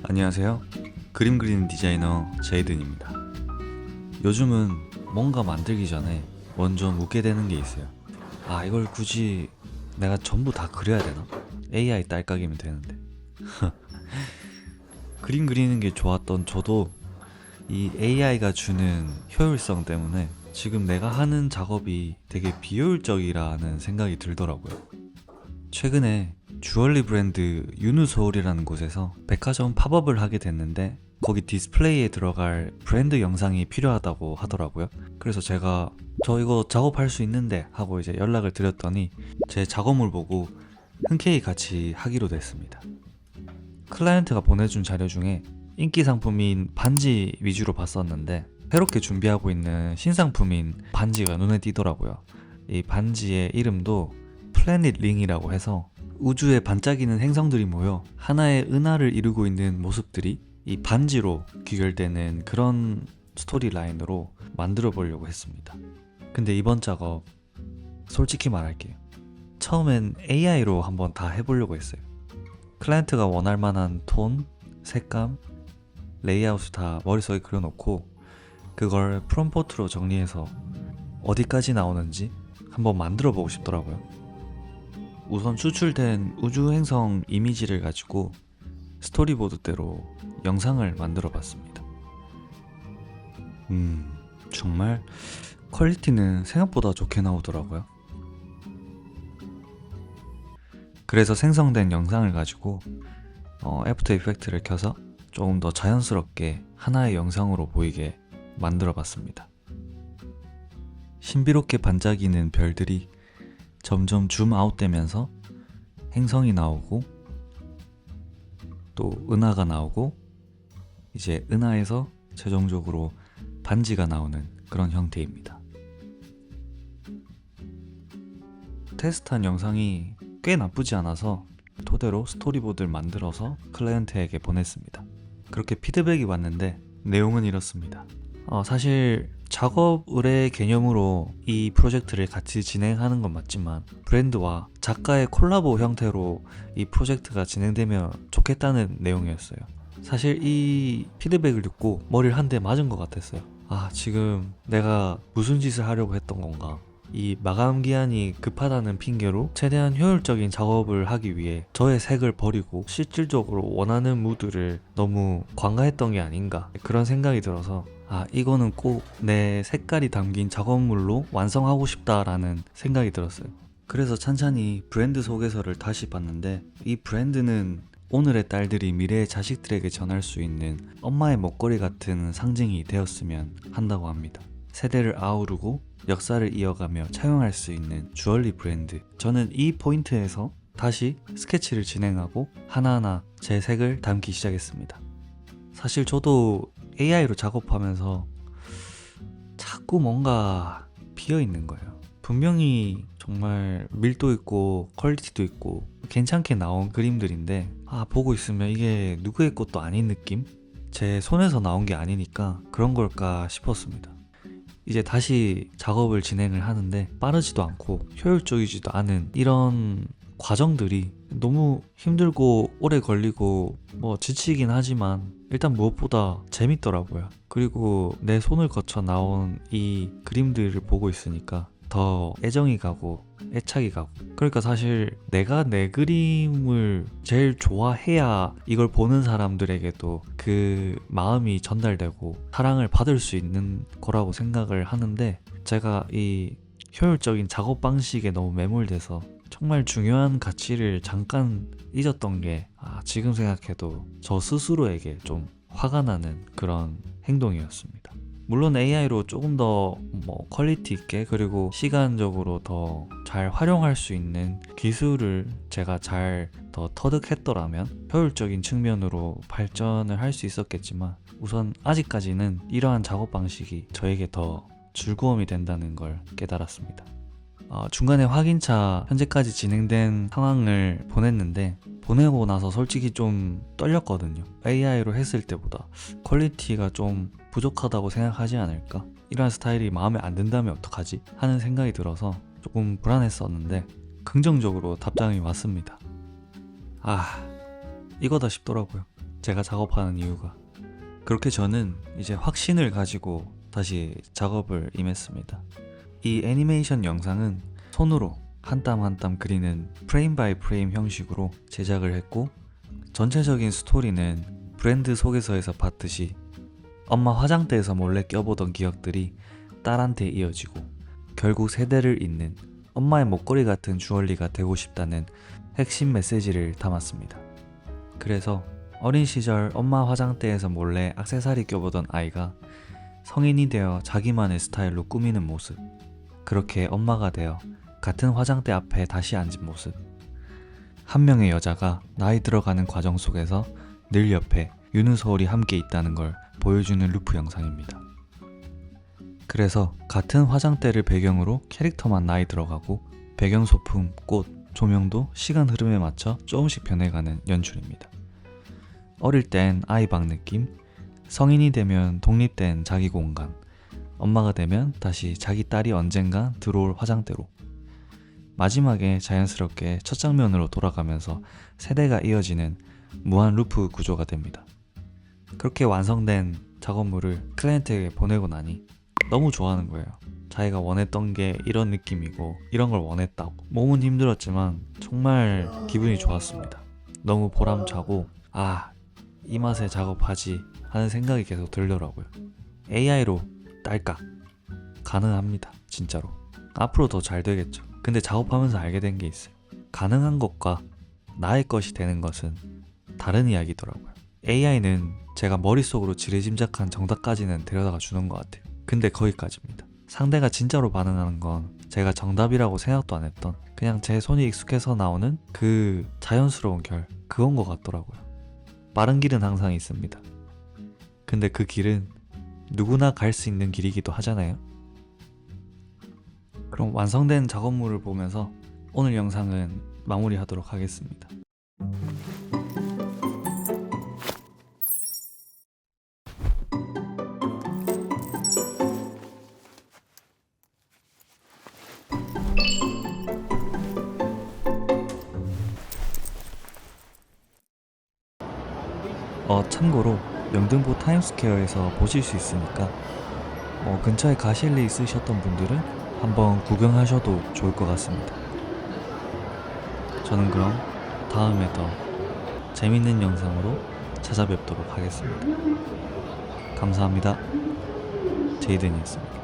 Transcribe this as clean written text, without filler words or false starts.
안녕하세요. 그림 그리는 디자이너 제이든입니다. 요즘은 뭔가 만들기 전에 먼저 묻게 되는 게 있어요. 이걸 굳이 내가 전부 다 그려야 되나? AI 딸깍이면 되는데. 그림 그리는 게 좋았던 저도 이 AI가 주는 효율성 때문에 지금 내가 하는 작업이 되게 비효율적이라는 생각이 들더라고요. 최근에 주얼리 브랜드 유누서울이라는 곳에서 백화점 팝업을 하게 됐는데 거기 디스플레이에 들어갈 브랜드 영상이 필요하다고 하더라고요. 그래서 제가 저 이거 작업할 수 있는데 하고 이제 연락을 드렸더니 제 작업물 보고 흔쾌히 같이 하기로 됐습니다. 클라이언트가 보내준 자료 중에 인기 상품인 반지 위주로 봤었는데 새롭게 준비하고 있는 신상품인 반지가 눈에 띄더라고요. 이 반지의 이름도 플래닛 링이라고 해서 우주에 반짝이는 행성들이 모여 하나의 은하를 이루고 있는 모습들이 이 반지로 귀결되는 그런 스토리라인으로 만들어 보려고 했습니다. 근데 이번 작업 솔직히 말할게요. 처음엔 AI로 한번 다 해보려고 했어요. 클라이언트가 원할 만한 톤, 색감, 레이아웃을 다 머릿속에 그려놓고 그걸 프롬프트로 정리해서 어디까지 나오는지 한번 만들어 보고 싶더라고요. 우선 추출된 우주행성 이미지를 가지고 스토리보드대로 영상을 만들어 봤습니다. 정말 퀄리티는 생각보다 좋게 나오더라고요. 그래서 생성된 영상을 가지고 애프터 이펙트를 켜서 조금 더 자연스럽게 하나의 영상으로 보이게 만들어 봤습니다. 신비롭게 반짝이는 별들이 점점 줌 아웃되면서 행성이 나오고 또 은하가 나오고 이제 은하에서 최종적으로 반지가 나오는 그런 형태입니다. 테스트한 영상이 꽤 나쁘지 않아서 토대로 스토리보드를 만들어서 클라이언트에게 보냈습니다. 그렇게 피드백이 왔는데 내용은 이렇습니다. 사실 작업 의뢰 개념으로 이 프로젝트를 같이 진행하는 건 맞지만 브랜드와 작가의 콜라보 형태로 이 프로젝트가 진행되면 좋겠다는 내용이었어요. 사실 이 피드백을 듣고 머리를 한 대 맞은 것 같았어요. 지금 내가 무슨 짓을 하려고 했던 건가. 이 마감 기한이 급하다는 핑계로 최대한 효율적인 작업을 하기 위해 저의 색을 버리고 실질적으로 원하는 무드를 너무 관가했던 게 아닌가, 그런 생각이 들어서 이거는 꼭 내 색깔이 담긴 작업물로 완성하고 싶다라는 생각이 들었어요. 그래서 찬찬히 브랜드 소개서를 다시 봤는데 이 브랜드는 오늘의 딸들이 미래의 자식들에게 전할 수 있는 엄마의 목걸이 같은 상징이 되었으면 한다고 합니다. 세대를 아우르고 역사를 이어가며 차용할 수 있는 주얼리 브랜드. 저는 이 포인트에서 다시 스케치를 진행하고 하나하나 제 색을 담기 시작했습니다. 사실 저도 AI로 작업하면서 자꾸 뭔가 비어있는 거예요. 분명히 정말 밀도 있고 퀄리티도 있고 괜찮게 나온 그림들인데 보고 있으면 이게 누구의 것도 아닌 느낌? 제 손에서 나온 게 아니니까 그런 걸까 싶었습니다. 이제 다시 작업을 진행을 하는데 빠르지도 않고 효율적이지도 않은 이런 과정들이 너무 힘들고 오래 걸리고 지치긴 하지만 일단 무엇보다 재밌더라고요. 그리고 내 손을 거쳐 나온 이 그림들을 보고 있으니까 더 애정이 가고 애착이 가고, 그러니까 사실 내가 내 그림을 제일 좋아해야 이걸 보는 사람들에게도 그 마음이 전달되고 사랑을 받을 수 있는 거라고 생각을 하는데, 제가 이 효율적인 작업 방식에 너무 매몰돼서 정말 중요한 가치를 잠깐 잊었던 게 지금 생각해도 저 스스로에게 좀 화가 나는 그런 행동이었습니다. 물론 AI로 조금 더 퀄리티 있게 그리고 시간적으로 더 잘 활용할 수 있는 기술을 제가 잘 더 터득했더라면 효율적인 측면으로 발전을 할 수 있었겠지만 우선 아직까지는 이러한 작업 방식이 저에게 더 즐거움이 된다는 걸 깨달았습니다. 중간에 확인차 현재까지 진행된 상황을 보냈는데 보내고 나서 솔직히 좀 떨렸거든요. AI로 했을 때보다 퀄리티가 좀 부족하다고 생각하지 않을까? 이러한 스타일이 마음에 안 든다면 어떡하지? 하는 생각이 들어서 조금 불안했었는데 긍정적으로 답장이 왔습니다. 이거다 싶더라고요. 제가 작업하는 이유가. 그렇게 저는 이제 확신을 가지고 다시 작업을 임했습니다. 이 애니메이션 영상은 손으로 한 땀 한 땀 그리는 프레임 바이 프레임 형식으로 제작을 했고, 전체적인 스토리는 브랜드 소개서에서 봤듯이 엄마 화장대에서 몰래 껴보던 기억들이 딸한테 이어지고 결국 세대를 잇는 엄마의 목걸이 같은 주얼리가 되고 싶다는 핵심 메시지를 담았습니다. 그래서 어린 시절 엄마 화장대에서 몰래 액세서리 껴보던 아이가 성인이 되어 자기만의 스타일로 꾸미는 모습, 그렇게 엄마가 되어 같은 화장대 앞에 다시 앉은 모습, 한 명의 여자가 나이 들어가는 과정 속에서 늘 옆에 윤우서울이 함께 있다는 걸 보여주는 루프 영상입니다. 그래서 같은 화장대를 배경으로 캐릭터만 나이 들어가고 배경 소품, 꽃, 조명도 시간 흐름에 맞춰 조금씩 변해가는 연출입니다. 어릴 땐 아이방 느낌, 성인이 되면 독립된 자기 공간, 엄마가 되면 다시 자기 딸이 언젠가 들어올 화장대로, 마지막에 자연스럽게 첫 장면으로 돌아가면서 세대가 이어지는 무한 루프 구조가 됩니다. 그렇게 완성된 작업물을 클라이언트에게 보내고 나니 너무 좋아하는 거예요. 자기가 원했던 게 이런 느낌이고 이런 걸 원했다고. 몸은 힘들었지만 정말 기분이 좋았습니다. 너무 보람차고 이 맛에 작업하지 하는 생각이 계속 들더라고요. AI로 딸깍 가능합니다. 진짜로 앞으로 더 잘 되겠죠. 근데 작업하면서 알게 된 게 있어요. 가능한 것과 나의 것이 되는 것은 다른 이야기더라고요. AI는 제가 머릿속으로 지레짐작한 정답까지는 데려다가 주는 것 같아요. 근데 거기까지입니다. 상대가 진짜로 반응하는 건 제가 정답이라고 생각도 안 했던 그냥 제 손이 익숙해서 나오는 그 자연스러운 결, 그건 것 같더라고요. 빠른 길은 항상 있습니다. 근데 그 길은 누구나 갈 수 있는 길이기도 하잖아요. 그럼 완성된 작업물을 보면서 오늘 영상은 마무리하도록 하겠습니다. 참고로 영등포 타임스퀘어에서 보실 수 있으니까 근처에 가실 일 있으셨던 분들은 한번 구경하셔도 좋을 것 같습니다. 저는 그럼 다음에 더 재밌는 영상으로 찾아뵙도록 하겠습니다. 감사합니다. 제이든이었습니다.